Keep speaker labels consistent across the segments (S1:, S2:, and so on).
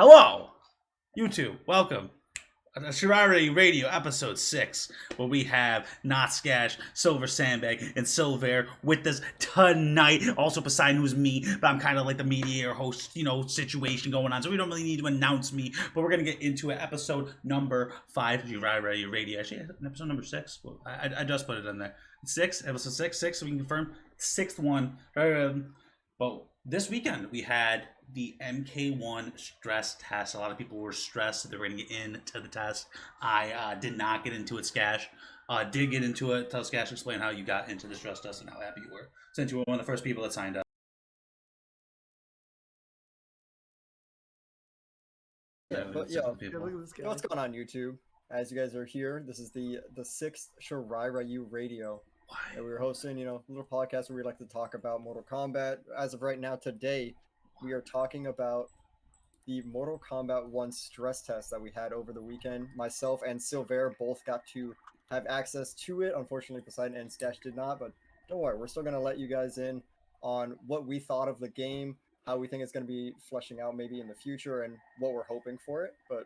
S1: Hello, YouTube. Welcome. ShiraiRyuRadio episode 6, where we have Notskash, Silver Sandbag, and Silver with us tonight. Also, Poseidon, who's me, but I'm kind of like the mediator host, situation going on, so we don't really need to announce me, but we're going to get into it. Episode number 5, ShiraiRyuRadio. Actually, episode number 6. Well, I just put it in there. 6, episode 6, so we can confirm. 6th one. But this weekend, we had the MK1 stress test. A lot of people were stressed that they were going to get into the test. I did not get into it, Skash. Did get into it. Tell Skash, explain how you got into the stress test and how happy you were, since you were one of the first people that signed up.
S2: What's going on, YouTube? As you guys are here, this is the 6th ShiraiRyuRadio. And we're hosting, a little podcast where we like to talk about Mortal Kombat. As of right now, today, we are talking about the Mortal Kombat 1 stress test that we had over the weekend. Myself and Silver both got to have access to it. Unfortunately, Poseidon and Skash did not, but don't worry, we're still going to let you guys in on what we thought of the game, how we think it's going to be fleshing out maybe in the future, and what we're hoping for it. But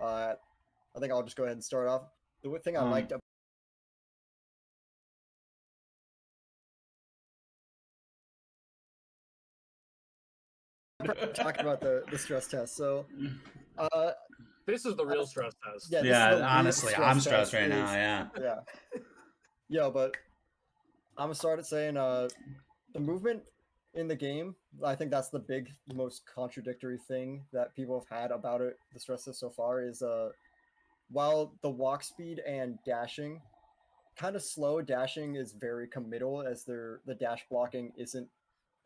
S2: I think I'll just go ahead and start off. The thing I liked about talk about the stress test. So
S3: this is the real stress test.
S1: Yeah, honestly, I'm stressed right now.
S2: Yeah, but I'm gonna start at saying the movement in the game, I think that's the most contradictory thing that people have had about it, the stress test so far, is while the walk speed and dashing kind of slow, dashing is very committal, as the dash blocking isn't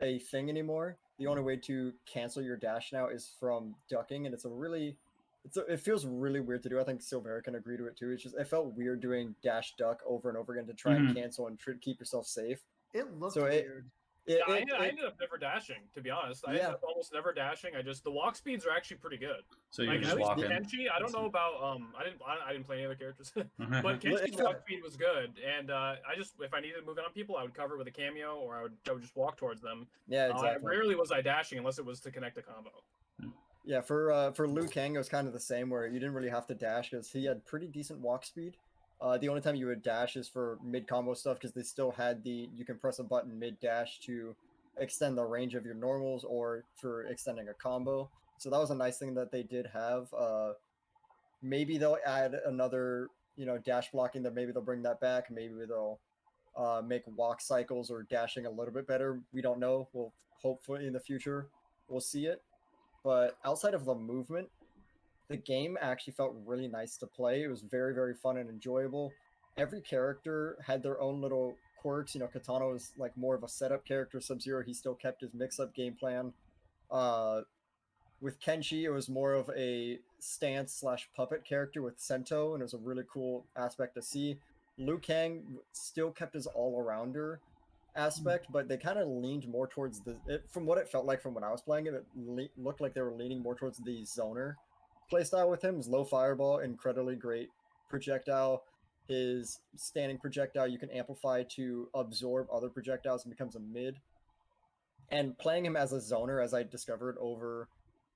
S2: a thing anymore. The only way to cancel your dash now is from ducking, and it feels really weird to do. I think Silver can agree to it too. It felt weird doing dash duck over and over again to try and cancel and keep yourself safe.
S4: It looked weird.
S3: I ended up never dashing, to be honest. I ended up almost never dashing. The walk speeds are actually pretty good.
S1: So you're just walking.
S3: Kenshi, I don't know about I didn't play any other characters, but Kenshi's walk speed was good, and if I needed to move in on people, I would cover with a cameo, or I would just walk towards them.
S2: Yeah, exactly.
S3: Rarely was I dashing unless it was to connect a combo.
S2: Yeah, for Liu Kang, it was kind of the same, where you didn't really have to dash because he had pretty decent walk speed. The only time you would dash is for mid-combo stuff, because they still had you can press a button mid-dash to extend the range of your normals or for extending a combo. So that was a nice thing that they did have. Maybe they'll add another, dash blocking, that maybe they'll bring that back. Maybe they'll make walk cycles or dashing a little bit better. We don't know. We'll hopefully in the future we'll see it. But outside of the movement, the game actually felt really nice to play. It was very, very fun and enjoyable. Every character had their own little quirks. Katana was like more of a setup character. Sub-Zero, he still kept his mix-up game plan. With Kenshi, it was more of a stance/puppet character with Sento, and it was a really cool aspect to see. Liu Kang still kept his all-arounder aspect, but they kind of leaned more towards from what it felt like from when I was playing it, it looked like they were leaning more towards the zoner playstyle with him. His low fireball, incredibly great projectile. His standing projectile you can amplify to absorb other projectiles and becomes a mid. And playing him as a zoner, as I discovered over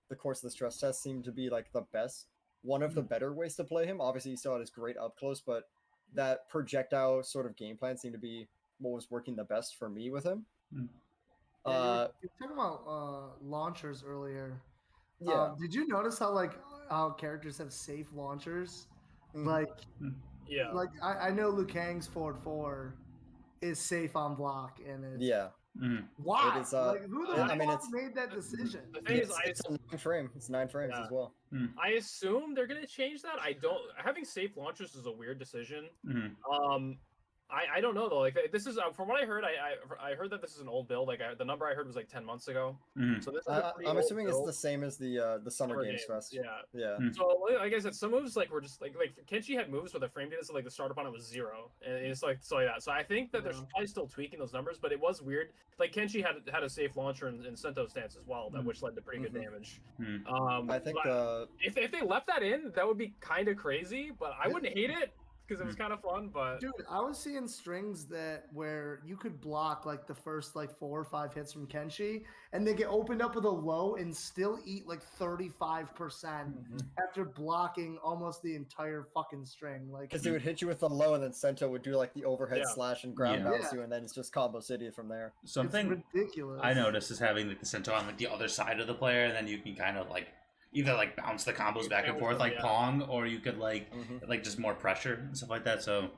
S2: the course of the stress test, seemed to be like the best, one of the better ways to play him. Obviously, he still had his great up close, but that projectile sort of game plan seemed to be what was working the best for me with him.
S4: You were talking about launchers earlier.
S2: Yeah.
S4: Did you notice how characters have safe launchers?
S3: Yeah.
S4: Like I know Liu Kang's forward 4 is safe on block, and it's why?
S2: It is,
S4: who the fuck made that decision?
S3: The thing is,
S2: it's 9 frame. It's 9 frames as well.
S3: I assume they're gonna change that. Having safe launchers is a weird decision. I don't know though. Like, this is from what I heard. I heard that this is an old build. Like, the number I heard was like 10 months ago. So this is
S2: I'm assuming it's the same as the Summer Games Fest.
S3: Yeah. So like I said, some moves were just like Kenshi had moves where the frame data, so like the startup on it was 0, and it's like that. So I think that they're probably still tweaking those numbers, but it was weird. Like, Kenshi had a safe launcher in Sento's stance as well, which led to pretty good damage.
S2: I think
S3: if they left that in, that would be kind of crazy, but I wouldn't hate it. because it was kind of fun. But
S4: dude, I was seeing strings where you could block like the first like 4 or 5 hits from Kenshi, and they get opened up with a low and still eat like 35% after blocking almost the entire fucking string. Like,
S2: because they would hit you with the low, and then Sento would do like the overhead slash and ground bounce you, and then it's just combo city from there.
S1: Something
S4: it's ridiculous.
S1: I noticed is having like the Sento on like the other side of the player, and then you can kind of like either like bounce the combos back and forth like Pong, or you could like just more pressure and stuff like that. So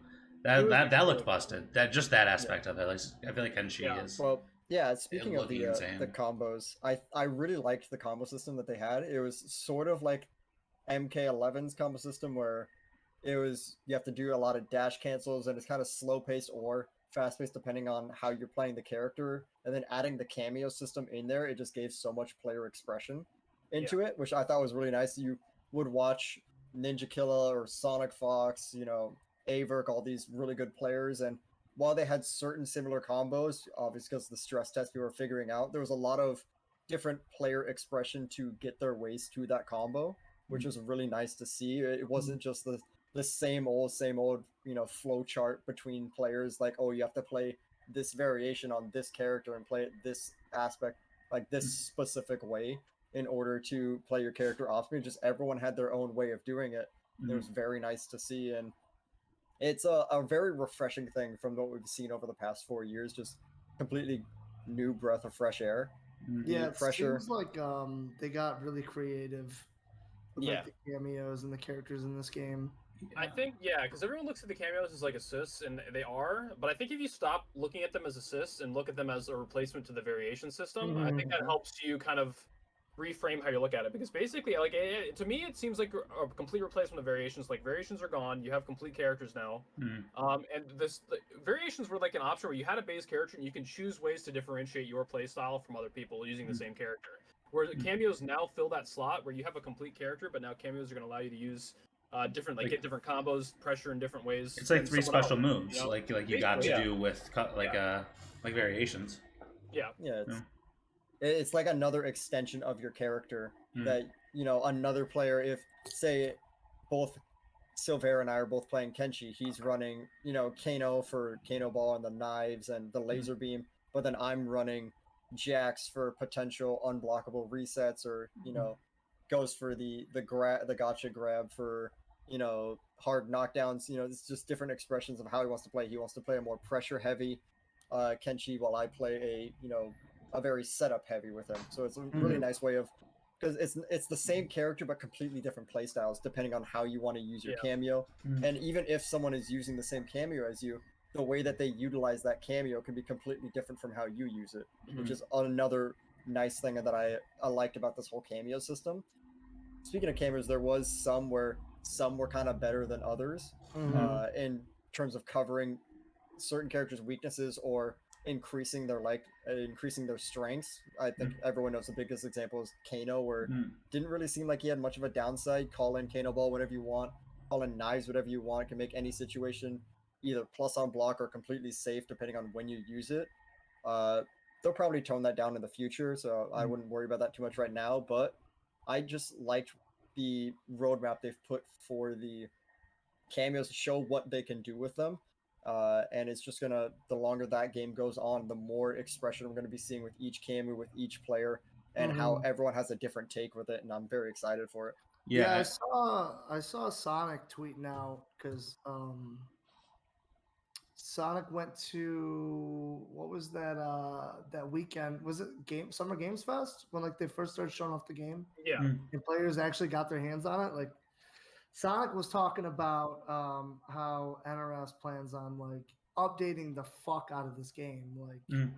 S1: that looked busted. That aspect of it. Like, I feel like Kenshi is.
S2: Well, speaking of the combos, I really liked the combo system that they had. It was sort of like MK11's combo system where it was you have to do a lot of dash cancels, and it's kind of slow paced or fast paced depending on how you're playing the character. And then adding the cameo system in there, it just gave so much player expression into it, which I thought was really nice. You would watch Ninja Killa or Sonic Fox, Averk, all these really good players, and while they had certain similar combos, obviously because the stress test we were figuring out, there was a lot of different player expression to get their ways to that combo, which was really nice to see. It wasn't just the same old flow chart between players, like, oh, you have to play this variation on this character and play it this aspect, like this specific way in order to play your character off screen. Just everyone had their own way of doing it. It was very nice to see, and it's a very refreshing thing from what we've seen over the past 4 years. Just completely new breath of fresh air.
S4: Yeah, it seems like they got really creative with like, the cameos and the characters in this game.
S3: I think, because everyone looks at the cameos as like assists, and they are, but I think if you stop looking at them as assists and look at them as a replacement to the variation system, I think that helps you kind of reframe how you look at it, because basically, like, to me, it seems like a complete replacement of variations. Like, variations are gone, you have complete characters now, and the variations were like an option where you had a base character and you can choose ways to differentiate your playstyle from other people using the same character. Where the cameos now fill that slot where you have a complete character, but now cameos are going to allow you to use different, like, get different combos, pressure in different ways.
S1: It's like 3 special moves, like you got to do with like variations.
S2: It's like another extension of your character that, another player, if say both Silver and I are both playing Kenshi, he's running, Kano for Kano Ball and the knives and the laser beam, but then I'm running Jax for potential unblockable resets, or, goes for the gotcha grab for, hard knockdowns. It's just different expressions of how he wants to play. He wants to play a more pressure heavy Kenshi, while I play a very setup heavy with him. So it's a really nice way of, because it's the same character but completely different play styles depending on how you want to use your cameo. And even if someone is using the same cameo as you, the way that they utilize that cameo can be completely different from how you use it, which is another nice thing that I liked about this whole cameo system. Speaking of cameos, there was some where some were kind of better than others in terms of covering certain characters' weaknesses or increasing their strengths. I think everyone knows the biggest example is Kano, where didn't really seem like he had much of a downside. Call in Kano Ball whenever you want, call in knives whatever you want, can make any situation either plus on block or completely safe depending on when you use it. They'll probably tone that down in the future, so I wouldn't worry about that too much right now, but I just liked the roadmap they've put for the cameos to show what they can do with them. And it's just gonna, the longer that game goes on, the more expression we're gonna be seeing with each cameo, with each player, and how everyone has a different take with it, and I'm very excited for it.
S4: Yeah, I saw Sonic tweeting out because Sonic went to, what was that that weekend? Was it Summer Games Fest when like they first started showing off the game?
S3: Yeah.
S4: And players actually got their hands on it. Like Sonic was talking about how NRS plans on like updating the fuck out of this game, like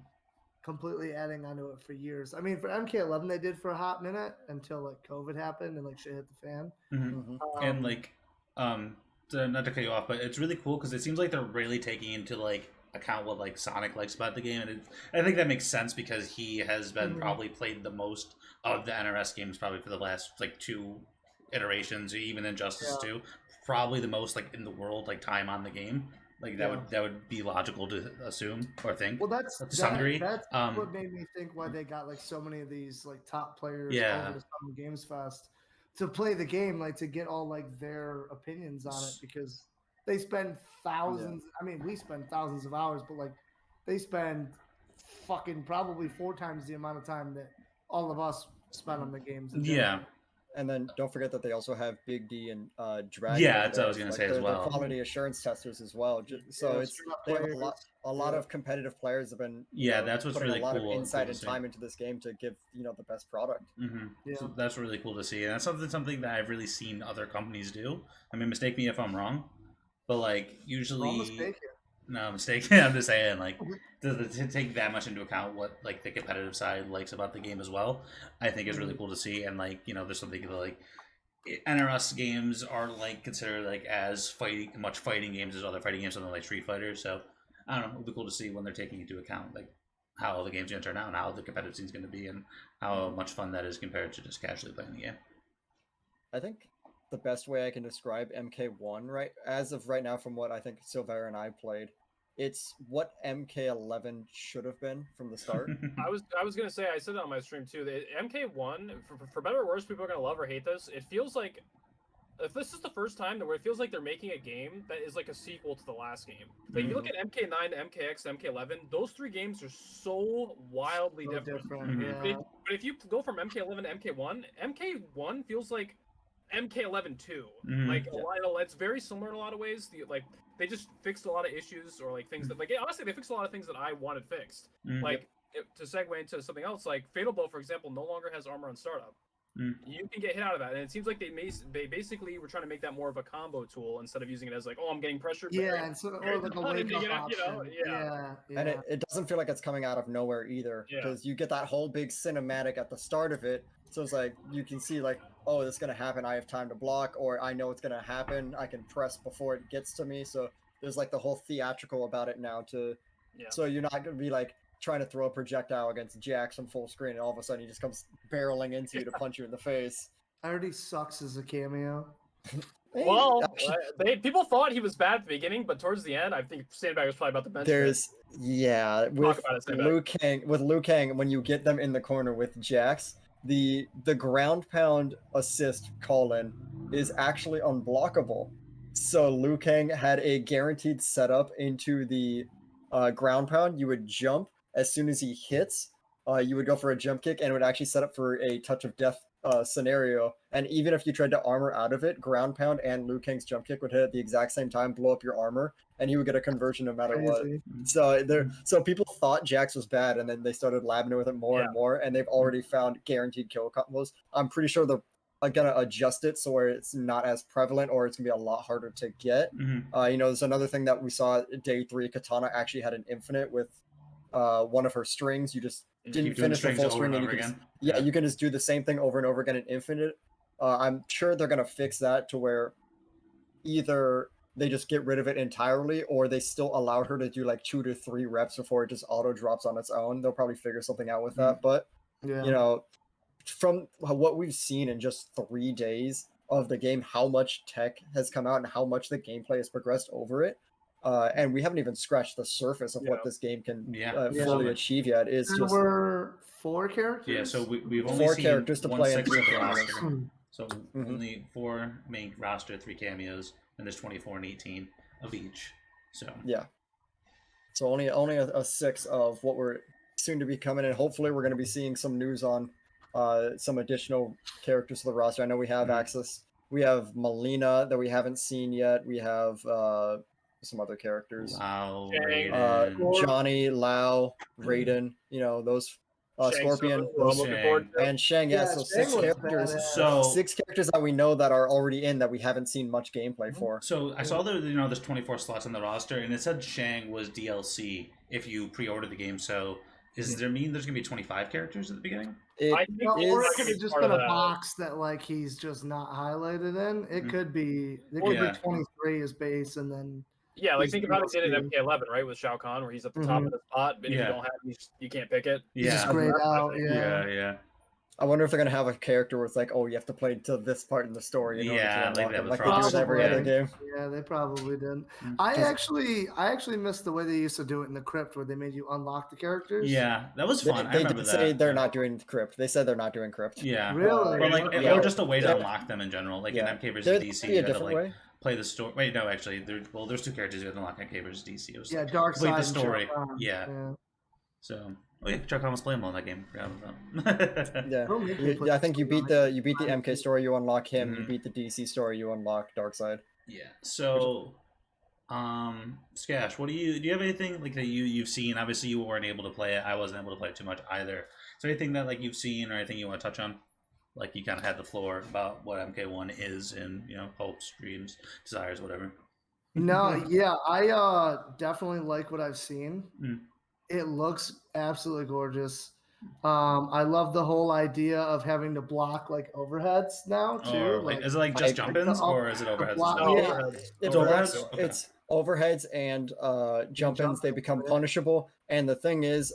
S4: completely adding onto it for years. I mean, for MK11 they did for a hot minute until like COVID happened and like shit hit the fan.
S1: And like not to cut you off, but it's really cool because it seems like they're really taking into like account what like Sonic likes about the game, and I think that makes sense because he has been probably played the most of the NRS games probably for the last like 2 iterations, or even Injustice 2, probably the most like in the world like time on the game. Like that would be logical to assume or think.
S4: Well, that's
S1: to some degree.
S4: That's what made me think why they got like so many of these like top players over the Summer Games Fest to play the game, like to get all like their opinions on it, because they spend thousands. I mean, we spend thousands of hours, but like they spend fucking probably 4 times the amount of time that all of us spend on the games.
S1: Yeah.
S2: And then don't forget that they also have Big D and Dragon.
S1: Yeah, that's what I was gonna say as well.
S2: They're quality assurance testers as well. So they have a lot of competitive players have been
S1: that's what's
S2: putting
S1: really
S2: a lot
S1: cool
S2: of insight and time into this game to give the best product.
S1: So that's really cool to see, and that's something that I've really seen other companies do. I mean, mistake me if I'm wrong, but like usually. No mistake. I'm just saying, like, to take that much into account what like the competitive side likes about the game as well, I think is really cool to see. And like, there's something that, like, NRS games aren't like considered like as fighting games as other fighting games, something like Street Fighter. So I don't know, it'll be cool to see when they're taking into account like how the game's gonna turn out and how the competitive scene's gonna be and how much fun that is compared to just casually playing the game.
S2: I think the best way I can describe MK1 as of right now, from what I think Silvera and I played, it's what MK11 should have been from the start.
S3: I was gonna say, I said it on my stream too. The MK1, for better or worse, people are gonna love or hate this. It feels like if this is the first time where it feels like they're making a game that is like a sequel to the last game. Like if you look at MK9, MKX, MK11, those 3 games are so wildly different. But if you go from MK11 to MK1, MK1 feels like MK11 too. Like it's very similar in a lot of ways. They just fixed a lot of issues or like things that honestly they fixed a lot of things that I wanted fixed. To segue into something else, like Fatal Blow, for example, no longer has armor on startup. You can get hit out of that, and it seems like they basically were trying to make that more of a combo tool instead of using it as like, oh, I'm getting pressured.
S4: And so or like a wake up option.
S2: And it doesn't feel like it's coming out of nowhere either, because you get that whole big cinematic at the start of it. So it's like you can see like, oh, this is gonna happen. I have time to block, or I know it's gonna happen. I can press before it gets to me. So there's like the whole theatrical about it now. So you're not gonna be like trying to throw a projectile against Jax from full screen, and all of a sudden he just comes barreling into you to punch you in the face.
S4: Already sucks as a cameo.
S3: Well, people thought he was bad at the beginning, but towards the end, I think Sandbag was probably about to mention
S2: with Liu Kang, when you get them in the corner with Jax, the ground pound assist call-in is actually unblockable. So Liu Kang had a guaranteed setup into the ground pound. You would jump as soon as he hits. You would go for a jump kick, and it would actually set up for a touch of death scenario. And even if you tried to armor out of it, ground pound and Liu Kang's jump kick would hit at the exact same time, blow up your armor, and you would get a conversion no matter what. So people thought Jax was bad, and then they started labbing it with it more and more, and they've already found guaranteed kill combos. I'm pretty sure they're gonna adjust it so where it's not as prevalent, or it's gonna be a lot harder to get. There's another thing that we saw day 3. Katana actually had an infinite with one of her strings. You just didn't finish the full string, and you can just do the same thing over and over again in infinite. I'm sure they're gonna fix that to where either they just get rid of it entirely, or they still allow her to do like 2 to 3 reps before it just auto drops on its own. They'll probably figure something out with that. But from what we've seen in just 3 days of the game, how much tech has come out and how much the gameplay has progressed over it. And we haven't even scratched the surface of what this game can fully achieve yet. It's just
S4: we're 4 characters.
S1: Yeah, so we've only
S2: 4
S1: seen
S2: characters to play in
S1: 3
S2: 3
S1: roster. So only 4 main roster, 3 cameos, and there's 24 and 18 of each. So
S2: only a 6 of what we're soon to be coming in. Hopefully we're going to be seeing some news on some additional characters to the roster. I know we have access. We have Melina that we haven't seen yet. We have some other characters.
S1: Wow,
S2: Johnny, Lau, Raiden, those Scorpion, and Shang. So 6 characters.
S1: So
S2: 6 characters that we know that are already in that we haven't seen much gameplay for.
S1: So I saw that there's 24 slots on the roster, and it said Shang was DLC if you pre-ordered the game. So does there mean there's gonna be 25 characters at the beginning?
S4: Or it could be just been a box that like he's just not highlighted in. It could be 23 as base, and then
S3: like think about it did in MK11, right, with Shao Kahn, where he's at the top of the spot, but if you don't have him, you can't pick it.
S4: Just grayed out.
S2: I wonder if they're gonna have a character where it's like, oh, you have to play to this part in the story in order
S1: Yeah,
S2: to
S1: like
S2: unlock
S1: they have
S2: them,
S1: the
S2: like they do with every other
S4: Probably.
S2: game.
S4: Yeah, they probably did.
S1: Mm.
S4: I actually missed the way they used to do it in the crypt, where they made you unlock the characters.
S1: Yeah, that was
S2: They,
S1: fun. I
S2: they
S1: remember
S2: did say
S1: that.
S2: they're
S1: yeah.
S2: not doing crypt. They said they're not doing crypt.
S1: Yeah.
S4: Really?
S1: Or like,
S2: Yeah.
S1: or just a way to
S2: There-
S1: unlock them in general. Like
S2: yeah.
S1: in MK versus
S2: There
S1: DC,
S2: be
S1: you
S2: a
S1: gotta
S2: different
S1: like
S2: way.
S1: play the story. Wait, no, actually, there's two characters you have to unlock MK versus DC. It was
S4: Yeah, Dark
S1: complete
S4: Side
S1: the story.
S4: and Shao Kahn.
S1: Yeah. So, oh yeah, Chuck was playable in that game. Forgot about that.
S2: Yeah,
S4: Don't make me play
S2: I think you beat the MK story, you unlock him. You
S1: Mhm.
S2: beat the DC story, you unlock Darkseid.
S1: Yeah. So, Skash, what do you have anything like that you've seen? Obviously, you weren't able to play it. I wasn't able to play it too much either. Is there anything that like you've seen or anything you want to touch on? Like you kind of had the floor about what MK1 is and hopes, dreams, desires, whatever.
S4: No, yeah, I definitely like what I've seen.
S1: Mm.
S4: It looks absolutely gorgeous. I love the whole idea of having to block like overheads now too.
S1: Or like, is it like just
S2: like
S1: jump-ins
S4: the
S1: or is it overheads?
S4: block-
S1: as well?
S2: Yeah,
S3: overheads.
S2: It's
S1: Overheads? Okay.
S2: It's overheads and jump-ins. They become punishable. And the thing is,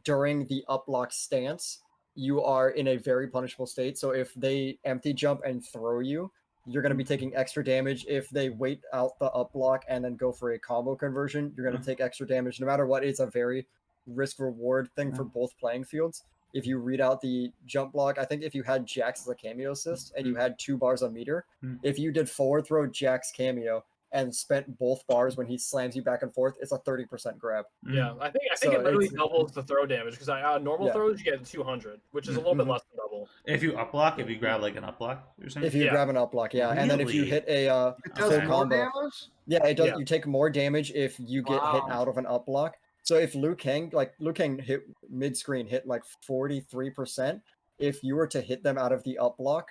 S2: during the uplock stance, you are in a very punishable state. So if they empty jump and throw you, you're going to be taking extra damage. If they wait out the uplock and then go for a combo conversion, you're going to take extra damage. No matter what, it's a very risk-reward thing for both playing fields. If you read out the jump block, I think if you had Jax as a cameo assist and you had 2 bars on meter, if you did forward throw Jax cameo and spent both bars when he slams you back and forth, it's a 30% grab.
S3: Yeah, I think
S2: So
S3: it literally
S2: it's-
S3: doubles the throw damage because normal
S2: Yeah.
S3: throws you get 200, which is a little bit
S2: Mhm.
S3: less than double.
S1: If you upblock, if you grab like an upblock, you're saying?
S2: If you
S3: Yeah.
S2: grab an uplock, yeah. And then if you
S1: Really?
S2: hit a
S4: It does
S2: full
S4: more
S2: combo,
S4: damage.
S2: yeah, it does.
S3: Yeah.
S2: You take more damage if you get hit
S4: Wow.
S2: out of an upblock. So if Liu Kang hit mid screen, hit like 43%. If you were to hit them out of the upblock,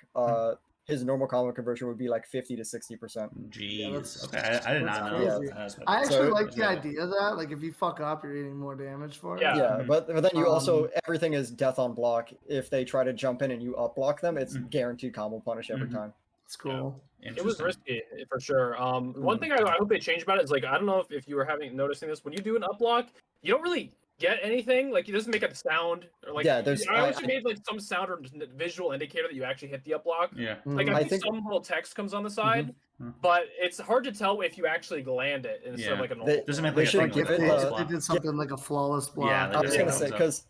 S2: his normal combo conversion would be like 50 to 60%.
S1: Jeez.
S4: that's-
S1: Okay, I did not
S4: that's
S1: know.
S4: crazy.
S1: that aspect.
S4: I actually
S2: So-
S4: like the idea of that. Like if you fuck up, you're eating more damage for it.
S3: Yeah.
S2: Yeah,
S1: Mhm.
S2: but then you also
S4: Um,
S2: everything is death on block. If they try to jump in and you upblock them, it's
S1: Mhm.
S2: guaranteed combo punish every
S1: Mhm.
S2: time.
S4: It's cool.
S3: It was
S1: Interesting.
S3: risky for sure. One thing I hope they change about it is like I don't know if you were noticing this when you do an uplock, you don't really get anything. Like it doesn't make a sound or like
S2: Yeah, there's-
S3: I wish it made like some sound or visual indicator that you actually hit the uplock.
S1: Yeah.
S3: Like
S4: Mhm.
S3: I
S2: I
S3: think
S2: think-
S3: some little text comes on the side,
S1: Mhm.
S3: but it's hard to tell if you actually land it instead
S1: Yeah.
S3: of like a normal.
S1: Doesn't make
S2: They
S1: like a
S2: should
S1: thing
S2: give
S1: like
S2: it,
S1: a
S4: They,
S1: close
S2: uh,
S1: block.
S4: they did something like a flawless block.
S1: Yeah, they
S2: I was
S1: did.
S2: gonna
S1: Yeah.
S2: say because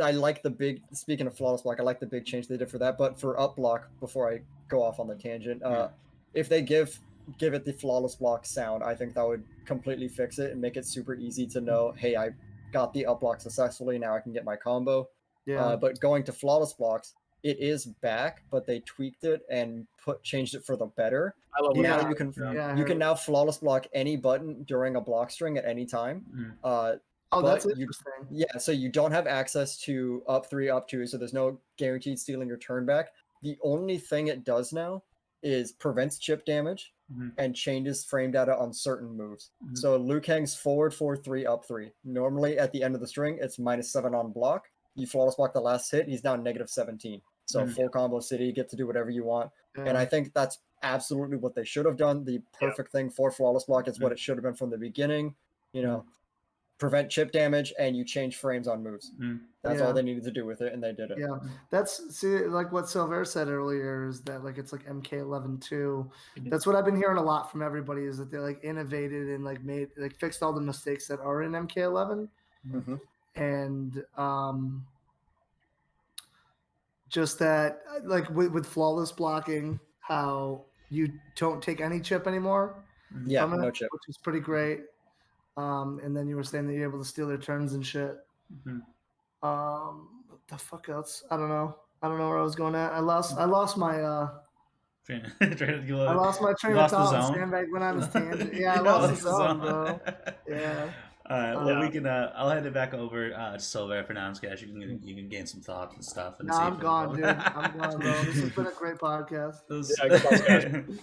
S2: I like the big. Speaking of flawless block, I like the big change they did for that. But for up block, before I go off on the tangent,
S1: Yeah.
S2: if they give it the flawless block sound, I think that would completely fix it and make it super easy to know. Hey, I got the up block successfully. Now I can get my combo.
S4: Yeah.
S2: But going to flawless blocks, it is back, but they tweaked it and changed it for the better.
S3: I love
S4: Yeah.
S2: Now you can
S4: Yeah, I
S2: you can
S4: heard-
S2: now flawless block any button during a block string at any time.
S1: Mhm.
S4: Oh, that's
S2: but you-
S4: interesting.
S2: Yeah, so you don't have access to up 3, up 2, so there's no guaranteed stealing your turn back. The only thing it does now is prevents chip damage
S1: Mhm.
S2: and changes frame data on certain moves.
S1: Mhm.
S2: So Liu Kang's forward 4-3, up 3. Normally at the end of the string, it's -7 on block. You flawless block the last hit, he's now -17. So
S1: Mhm.
S2: full combo city, you get to do whatever you want. And I think that's absolutely what they should have done. The perfect thing for flawless block is what it should have been from the beginning. Prevent chip damage and you change frames on moves.
S1: Mhm.
S2: That's
S4: Yeah.
S2: all they needed to do with it, and they did it.
S4: Yeah, that's like what Silver said earlier is that like it's like MK11 too.
S3: Mhm.
S4: That's what I've been hearing a lot from everybody is that they like innovated and like fixed all the mistakes that are in MK11
S2: Mhm.
S4: and just that like with flawless blocking how you don't take any chip anymore
S2: Yeah,
S4: from it,
S2: no chip.
S4: which is pretty great. And then you were saying that you're able to steal their turns and shit.
S1: Mhm.
S4: What the fuck else? I don't know where I was going at. I lost my
S1: Train-
S4: I lost my train of
S1: lost the
S4: thought.
S1: zone?
S4: Sandbag went on his tangent. Yeah, I
S1: You
S4: lost the
S1: lost
S4: zone, bro. Yeah.
S1: All right. Well,
S3: Yeah.
S1: we can. I'll hand it back over to Silver for now, Skash. You can gain some thoughts and stuff. And
S4: No,
S1: see
S4: I'm
S1: if
S4: gone, dude. I'm gone, bro. This has been a great podcast.
S3: Yeah, good thoughts, guys.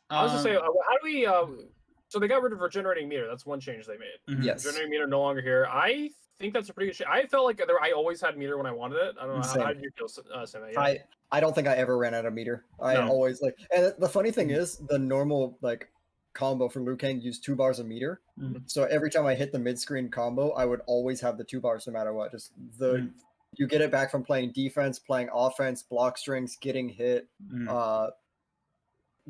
S3: I was gonna say,
S1: Um,
S3: how do we? So they got rid of regenerating meter. That's one change they made.
S1: mhm.
S2: Yes.
S3: Regenerating meter no longer here. I think that's a pretty good change. I felt like I always had meter when I wanted it. I don't know
S2: Same.
S3: how did you feel, Sam? Yeah.
S2: I don't think I ever ran out of meter. I
S3: No.
S2: always and the funny thing is the normal combo for Liu Kang used 2 bars of meter.
S1: Mhm.
S2: So every time I hit the mid screen combo, I would always have the 2 bars no matter what. Just the You get it back from playing defense, playing offense, block strings, getting hit,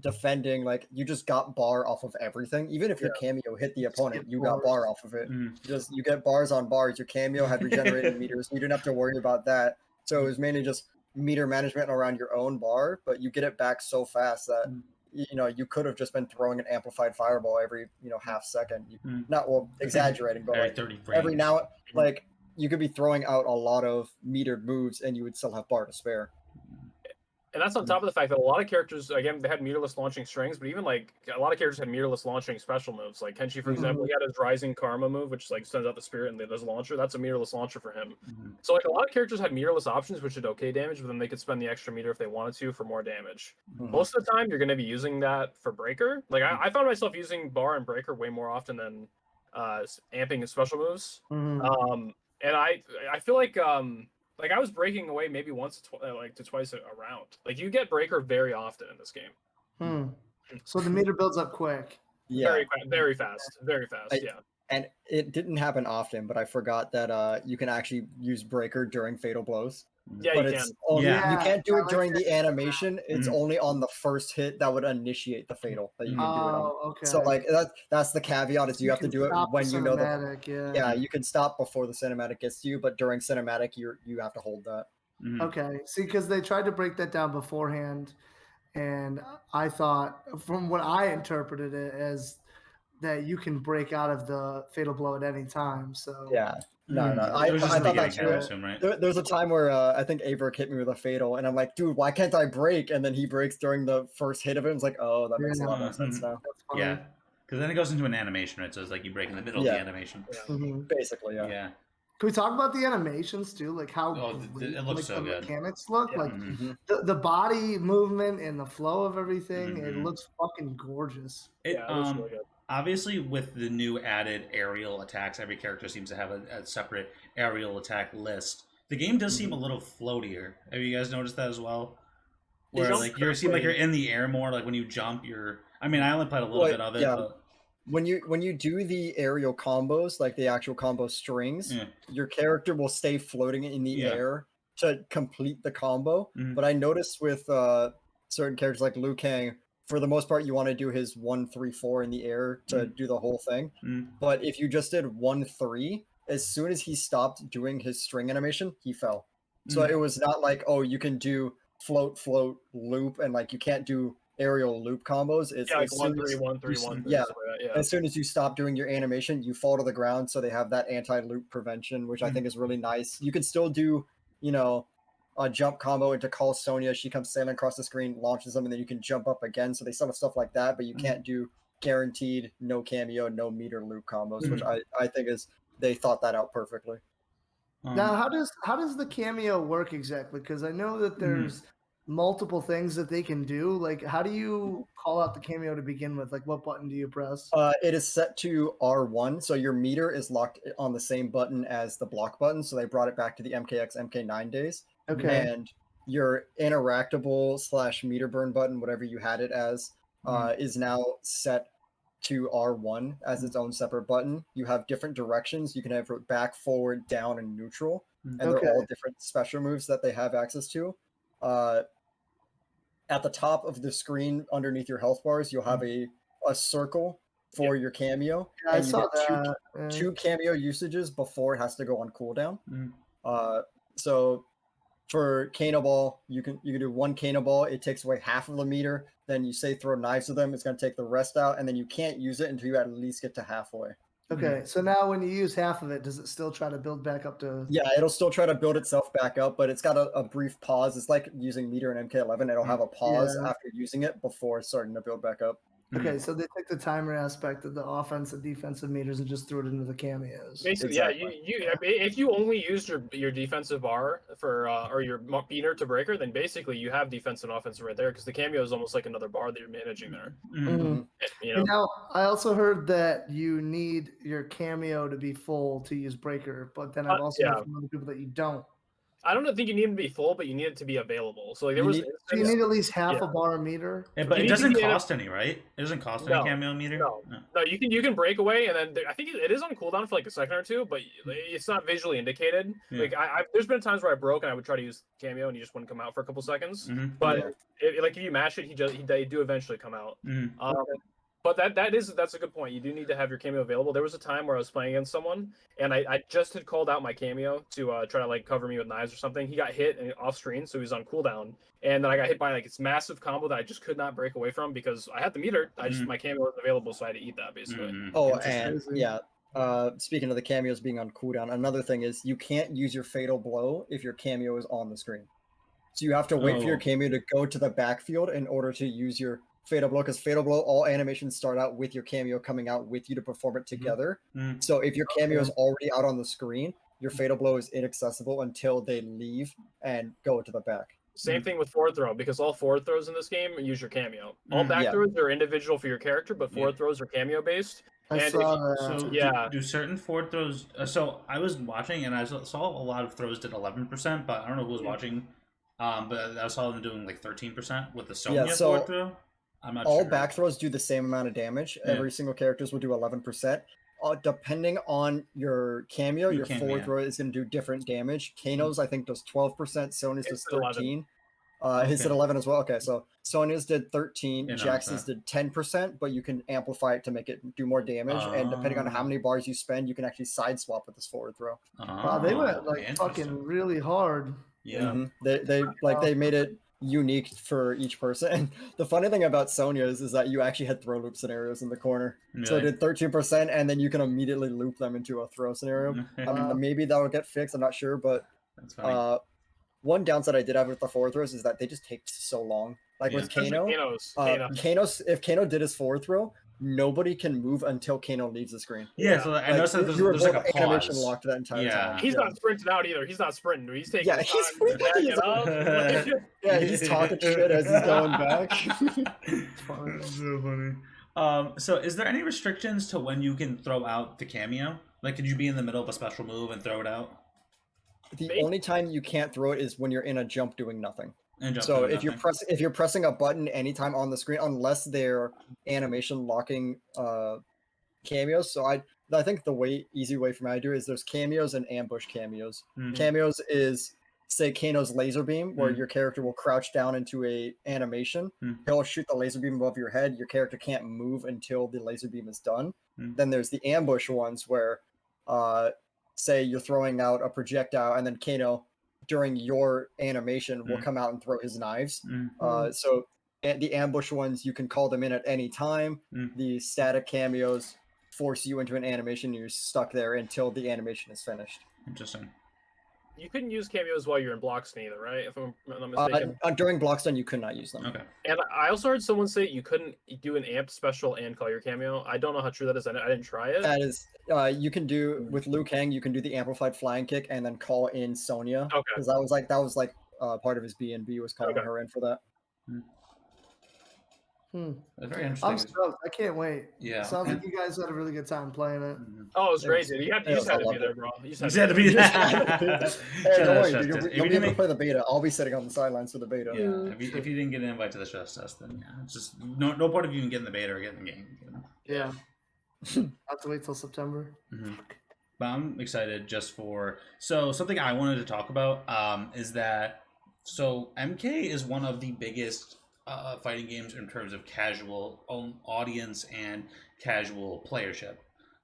S2: defending. Like you just got bar off of everything. Even if your cameo hit the opponent, you got bar off of it. Just you get bars on bars. Your cameo had regenerated meters. You didn't have to worry about that. So it was mainly just meter management around your own bar, but you get it back so fast that you could have just been throwing an amplified fireball every half second. Not exaggerating, but like every now like you could be throwing out a lot of metered moves and you would still have bar to spare.
S3: And that's on top of the fact that a lot of characters, again, they had meterless launching strings, but even like a lot of characters had meterless launching special moves. Like Kenshi, for example, he had his Rising Karma move, which like sends out the spirit and there's a launcher. That's a meterless launcher for him. So like a lot of characters had meterless options, which did okay damage, but then they could spend the extra meter if they wanted to for more damage. Most of the time, you're going to be using that for Breaker. Like I found myself using Bar and Breaker way more often than amping special moves. And I feel like I was breaking away maybe once to twice a round. Like you get Breaker very often in this game.
S4: So the meter builds up quick.
S2: Yeah,
S3: very fast. Yeah.
S2: And it didn't happen often, but I forgot that you can actually use Breaker during Fatal Blows.
S3: Yeah,
S2: but
S3: you
S2: it's
S3: can.
S2: Only, you can't do it during the animation. It's only on the first hit that would initiate the Fatal that you can do it on.
S4: Okay.
S2: So like that's the caveat is you have to do it when you know
S4: the
S2: you can stop before the cinematic gets to you, but during cinematic you have to hold that.
S4: Okay. See, because they tried to break that down beforehand, and I thought from what I interpreted it as that you can break out of the Fatal Blow at any time. So
S2: No, I thought that too. Right? There's a time where I think Averick hit me with a Fatal, and I'm like, dude, why can't I break? And then he breaks during the first hit of it. It's like, oh, that makes a lot more sense now.
S1: Yeah, because then it goes into an animation, right? So it's like you break in the middle of the animation.
S2: Basically,
S1: yeah.
S4: Can we talk about the animations too? Like how
S1: it looks so good.
S4: Mechanics look like the body movement and the flow of everything. It looks fucking gorgeous.
S3: It looks really good.
S1: Obviously, with the new added aerial attacks, every character seems to have a separate aerial attack list. The game does seem a little floatier. Have you guys noticed that as well? Where like you seem like you're in the air more. Like when you jump, you're. I mean, I only played a little bit of it.
S2: Yeah.
S1: But...
S2: When you do the aerial combos, like the actual combo strings, your character will stay floating in the air to complete the combo. But I noticed with certain characters like Liu Kang, for the most part, you want to do his 1-3-4 in the air to do the whole thing. But if you just did 1-3, as soon as he stopped doing his string animation, he fell. So it was not like, oh, you can do float, loop, and like you can't do aerial loop combos. It's
S3: like 1-3-1-3-1.
S2: As soon as you stop doing your animation, you fall to the ground. So they have that anti-loop prevention, which I think is really nice. You can still do, a jump combo into Call Sonya. She comes sailing across the screen, launches them, and then you can jump up again. So they still have stuff like that, but you can't do guaranteed no cameo, no meter loop combos, which I think is they thought that out perfectly.
S4: Now, how does the cameo work exactly? Because I know that there's multiple things that they can do. Like, how do you call out the cameo to begin with? Like, what button do you press?
S2: It is set to R1, so your meter is locked on the same button as the block button. So they brought it back to the MKX, MK9 days. Okay. And your interactable / meter burn button, whatever you had it as, is now set to R1 as its own separate button. You have different directions. You can have back, forward, down, and neutral. And they're all different special moves that they have access to. At the top of the screen underneath your health bars, you'll have a circle for your cameo.
S4: Yeah,
S2: and you get two cameo usages before it has to go on cooldown. So for Kano Ball, you can do one Kano Ball. It takes away half of the meter. Then you say throw knives at them. It's going to take the rest out. And then you can't use it until you at least get to halfway.
S4: Okay, so now when you use half of it, does it still try to build back up to...
S2: Yeah, it'll still try to build itself back up, but it's got a brief pause. It's like using meter in MK11. It'll have a pause after using it before starting to build back up.
S4: Okay, so they took the timer aspect of the offense and defensive meters and just threw it into the cameos.
S3: Basically, if you only used your defensive bar for or your meter to breaker, then basically you have defense and offense right there because the cameo is almost like another bar that you're managing there.
S4: And now, I also heard that you need your cameo to be full to use breaker, but then I've also heard from other people that you don't.
S3: I don't think you need it to be full, but you need it to be available. So like there
S2: You
S3: was
S2: need-
S4: So you need at least half
S3: Yeah.
S4: a bar a meter.
S1: Yeah, but
S3: You
S1: it
S3: need to
S1: doesn't
S3: get it-
S1: cost any, right? It doesn't cost any
S3: No,
S1: cameo meter.
S3: No, you can break away, and then I think it is on cooldown for like a second or two, but it's not visually indicated.
S1: Yeah.
S3: Like there's been times where I broke and I would try to use cameo and he just wouldn't come out for a couple seconds.
S1: Mhm.
S3: But
S2: Yeah.
S3: like if you mash it, they do eventually come out.
S1: Mhm.
S3: But that's a good point. You do need to have your cameo available. There was a time where I was playing against someone, and I just had called out my cameo to try to like cover me with knives or something. He got hit and off screen, so he was on cooldown, and then I got hit by like this massive combo that I just could not break away from because I had the meter. My cameo wasn't available, so I had to eat that basically.
S1: Mhm.
S2: Oh,
S1: Interesting.
S2: and speaking of the cameos being on cooldown, another thing is you can't use your fatal blow if your cameo is on the screen. So you have to wait for your cameo to go to the backfield in order to use your fatal blow, because fatal blow, all animations start out with your cameo coming out with you to perform it together.
S1: Mhm.
S2: So if your cameo is already out on the screen, your fatal blow is inaccessible until they leave and go to the back.
S3: Same thing with forward throw, because all forward throws in this game use your cameo. All back
S2: Yeah.
S3: throws are individual for your character, but forward throws are cameo based.
S4: I
S3: And
S4: saw
S3: if
S4: that.
S1: So
S3: Yeah.
S1: do certain forward throws? So I was watching and I saw a lot of throws did 11%, but I don't know who was watching. But I saw them doing like 13% with the Sonya
S2: so
S1: forward throw. I'm not
S2: all
S1: sure.
S2: back throws do the same amount of damage.
S1: Yeah.
S2: Every single characters will do 11%. Depending on your cameo, your forward throw is going to do different damage. Kano's, I think, does 12%. Sonya's does 13. His did 11 as well. Okay, so Sonya's did 13.
S1: Yeah, no,
S2: Jax's did 10%, but you can amplify it to make it do more damage. And depending on how many bars you spend, you can actually side swap with this forward throw.
S4: Wow, they went like fucking really hard.
S1: Yeah.
S2: They made it unique for each person. And the funny thing about Sonya is that you actually had throw loop scenarios in the corner.
S1: Really?
S2: So it did 13%, and then you can immediately loop them into a throw scenario. I mean, maybe that'll get fixed. I'm not sure, but
S1: That's funny.
S2: one downside I did have with the forward throws is that they just take so long. Like with Kano, if Kano did his forward throw, nobody can move until Kano leaves the screen.
S1: Yeah, so I noticed that
S2: you were
S1: there's like a
S2: animation
S1: pause.
S2: locked that entire time.
S3: He's not sprinting out either. He's not sprinting. He's taking
S2: Yeah,
S3: his
S2: he's
S3: time to back it up.
S2: Yeah, he's talking shit as he's going back.
S1: That's so funny. So is there any restrictions to when you can throw out the cameo? Like, could you be in the middle of a special move and throw it out?
S2: The only time you can't throw it is when you're in a jump doing nothing.
S1: So
S2: if you're pressing a button anytime on the screen, unless they're animation locking cameos. So I think the easy way for me to do it is there's cameos and ambush cameos. Cameos is, say, Kano's laser beam, where your character will crouch down into a animation. He'll shoot the laser beam above your head. Your character can't move until the laser beam is done. Then there's the ambush ones where, say, you're throwing out a projectile, and then Kano, during your animation, will come out and throw his knives. So the ambush ones, you can call them in at any time. The static cameos force you into an animation, and you're stuck there until the animation is finished.
S1: Interesting.
S3: You couldn't use cameos while you're in Blockstone either, right? If I'm not mistaken.
S2: During Blockstone, you could not use them.
S1: Okay.
S3: And I also heard someone say you couldn't do an amped special and call your cameo. I don't know how true that is. I didn't try it.
S2: That is, you can do with Liu Kang. You can do the amplified flying kick and then call in Sonya.
S3: Okay.
S2: Because that was like part of his B&B was calling her in for that.
S1: That's very interesting.
S4: I'm stoked. I can't wait.
S1: Yeah.
S4: Sounds like you guys had a really good time playing it.
S3: Oh, it was great, dude. You just had to be there, bro. You
S1: just had to be there.
S2: Hey, don't worry, dude. You'll be able to play the beta. I'll be sitting on the sidelines for the beta.
S1: Yeah. If you didn't get an invite to the stress test, then yeah, it's just no point of you even getting the beta or getting the game. You know?
S4: Yeah. I have to wait till September.
S1: But I'm excited just for something I wanted to talk about is that MK is one of the biggest fighting games in terms of casual audience and casual playership.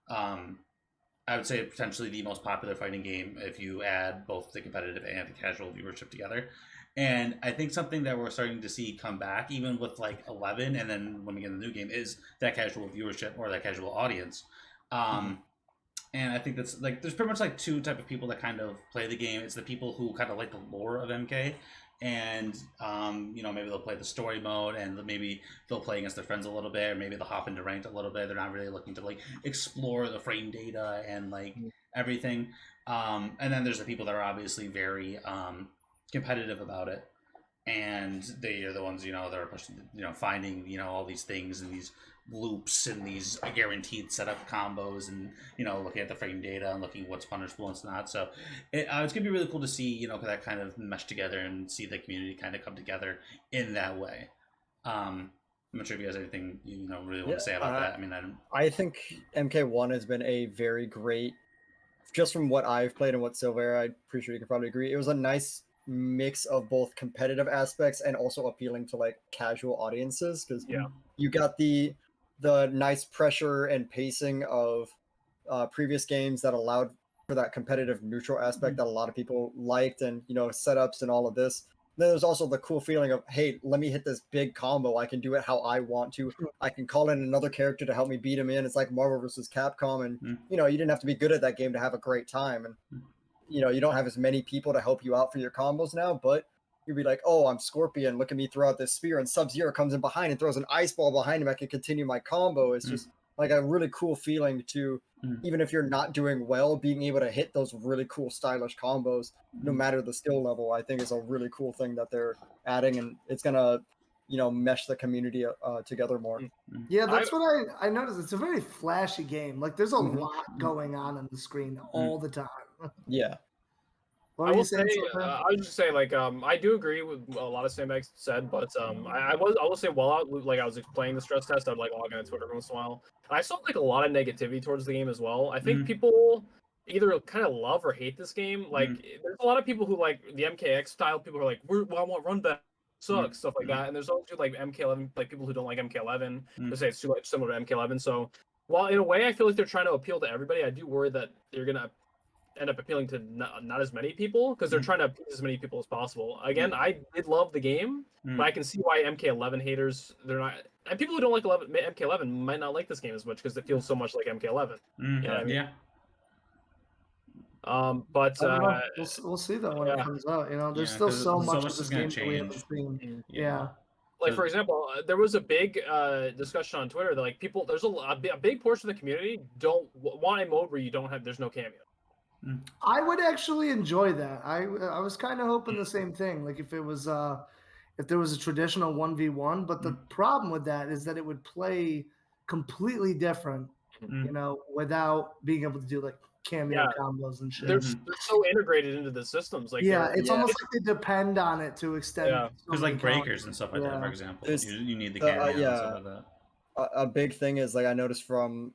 S1: I would say potentially the most popular fighting game if you add both the competitive and the casual viewership together. And I think something that we're starting to see come back, even with like 11, and then when we get in the new game, is that casual viewership or that casual audience. And I think that's like there's pretty much like two type of people that kind of play the game. It's the people who kind of like the lore of MK, and maybe they'll play the story mode, and maybe they'll play against their friends a little bit, or maybe they'll hop into ranked a little bit. They're not really looking to like explore the frame data and like everything. And then there's the people that are obviously very competitive about it. and they are the ones, you know, that are pushing, you know, finding, you know, all these things and these loops and these guaranteed setup combos, and, you know, looking at the frame data and looking what's punishable and what's not. So it's gonna be really cool to see, you know, that kind of mesh together and see the community kind of come together in that way. I'm not sure if you guys have anything, you know, really want to say about that. I mean,
S2: I think MK1 has been a very great, just from what I've played and what Silver, I'm pretty sure you can probably agree, it was a nice mix of both competitive aspects and also appealing to like casual audiences, because you got the nice pressure and pacing of previous games that allowed for that competitive neutral aspect that a lot of people liked, and, you know, setups and all of this. Then there's also the cool feeling of, hey, let me hit this big combo. I can do it how I want to. I can call in another character to help me beat him in. It's like Marvel versus Capcom, and you know, you didn't have to be good at that game to have a great time. And you know, you don't have as many people to help you out for your combos now, but you'd be like, oh, I'm Scorpion. Look at me throw out this spear, and Sub-Zero comes in behind and throws an ice ball behind him. I can continue my combo. It's just like a really cool feeling to, even if you're not doing well, being able to hit those really cool stylish combos, no matter the skill level, I think is a really cool thing that they're adding, and it's gonna, you know, mesh the community together more.
S4: Yeah, that's what I noticed. It's a very flashy game. Like there's a lot going on the screen all the time.
S2: Yeah.
S3: I will say, I was just saying, like, I do agree with a lot of Sandbag said, but I will say, while I was playing the stress test, I'd like log on to Twitter once in a while. I saw like a lot of negativity towards the game as well. I think people either kind of love or hate this game. Like, there's a lot of people who like the MKX style. People who are like, I want run back, sucks, stuff like that. And there's also like MK11, like people who don't like MK11. They say it's too much similar to MK11. So while in a way I feel like they're trying to appeal to everybody, I do worry that they're gonna end up appealing to not as many people, because they're trying to appeal as many people as possible. Again, I did love the game, but I can see why MK11 haters, they're not, and people who don't like MK11 might not like this game as much because it feels so much like MK11. You know what I mean? But
S4: we'll see though when it comes out. You know, there's still so much of this game that we haven't seen.
S3: Like, for example, there was a big discussion on Twitter that like people, there's a big portion of the community don't want a mode where there's no cameo.
S4: I would actually enjoy that. I was kind of hoping the same thing. Like if it was if there was a traditional 1v1, but the problem with that is that it would play completely different, you know, without being able to do like cameo combos and shit.
S3: They're so integrated into the systems. Like
S4: it's almost like they depend on it to extend.
S1: Yeah, because like breakers and stuff like that, for example, you need the cameo and stuff like that.
S2: A big thing is, like, I noticed from,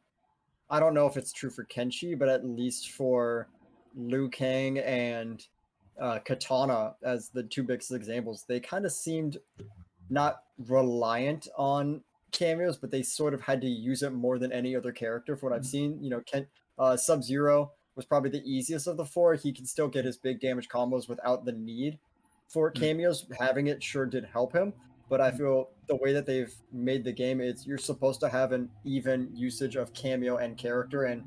S2: I don't know if it's true for Kenshi, but at least for Liu Kang and Katana as the two biggest examples, they kind of seemed not reliant on cameos, but they sort of had to use it more than any other character for what I've seen. You know, Sub-Zero was probably the easiest of the four. He can still get his big damage combos without the need for cameos. Having it sure did help him, but I feel the way that they've made the game, you're supposed to have an even usage of cameo and character, and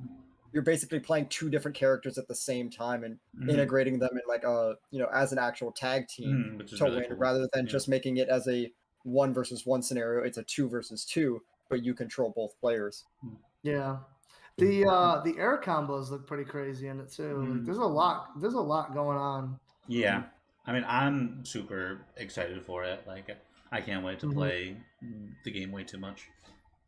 S2: you're basically playing two different characters at the same time and integrating them in like a, you know, as an actual tag team to
S1: really
S2: win,
S1: cool.
S2: rather than just making it as a 1 versus 1 scenario. It's a 2 versus 2, but you control both players.
S4: Yeah. The air combos look pretty crazy in it too. Like, there's a lot going on.
S1: Yeah. I mean, I'm super excited for it. Like, I can't wait to play the game way too much.